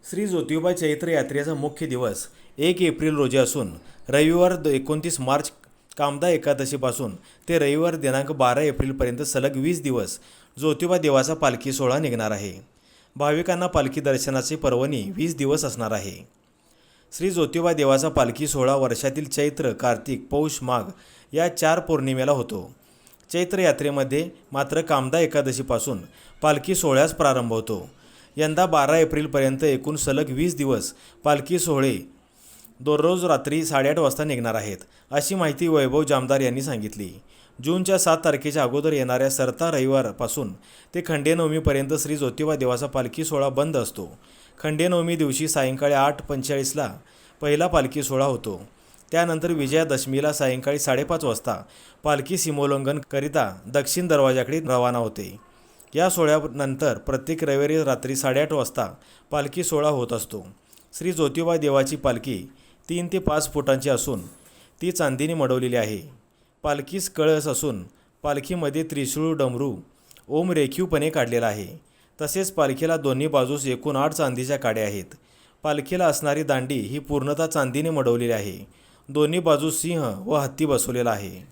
श्री ज्योतिबा चैत्र यात्रेचा मुख्य दिवस 1 एप्रिल रोजी असून रविवार 29 मार्च कामदा एकादशीपासून ते रविवार दिनांक 12 एप्रिलपर्यंत सलग 20 दिवस ज्योतिबा देवाचा पालखी सोहळा निघणार आहे। भाविकांना पालखी दर्शनाची पर्वणी 20 दिवस असणार आहे। श्री ज्योतिबा देवाचा पालखी सोहळा वर्षातील चैत्र, कार्तिक, पौष, माघ या 4 पौर्णिमेला होतो। चैत्र यात्रेमध्ये मात्र कामदा एकादशीपासून पालखी सोहळ्यास प्रारंभ होतो। यंदा 12 एप्रिलपर्यंत एकूण सलग 20 दिवस पालखी सोहळे दररोज रात्री 8:30 वाजता निघणार आहेत, अशी माहिती वैभव जामदार यांनी सांगितली। जूनच्या 7 तारखेच्या अगोदर येणाऱ्या सरता रविवारपासून ते खंडेनवमीपर्यंत श्री ज्योतिबा देवाचा पालखी सोहळा बंद असतो। खंडेनवमी दिवशी सायंकाळी 8:45ला पहिला पालखी सोहळा होतो। त्यानंतर विजयादशमीला सायंकाळी 5:30 वाजता पालखी सीमोल्लंघन करिता दक्षिण दरवाजाकडे रवाना होते। या सोहळ्यानंतर प्रत्येक रविवारी रात्री 8:30 वाजता पालखी सोहळा होत असतो। श्री ज्योतिबा देवाची पालखी 3 ते 5 फुटांची असून ती चांदीने मढवलेली आहे। पालखीस कळस असून पालखीमध्ये त्रिशूळ, डमरू, ओम रेखीवपणे काढलेला आहे। तसेच पालखीला दोन्ही बाजूस एकूण 8 चांदीच्या काड्या आहेत। पालखीला असणारी दांडी ही पूर्णतः चांदीने मढवलेली आहे। दोन्ही बाजूस सिंह व हत्ती बसवलेला आहे।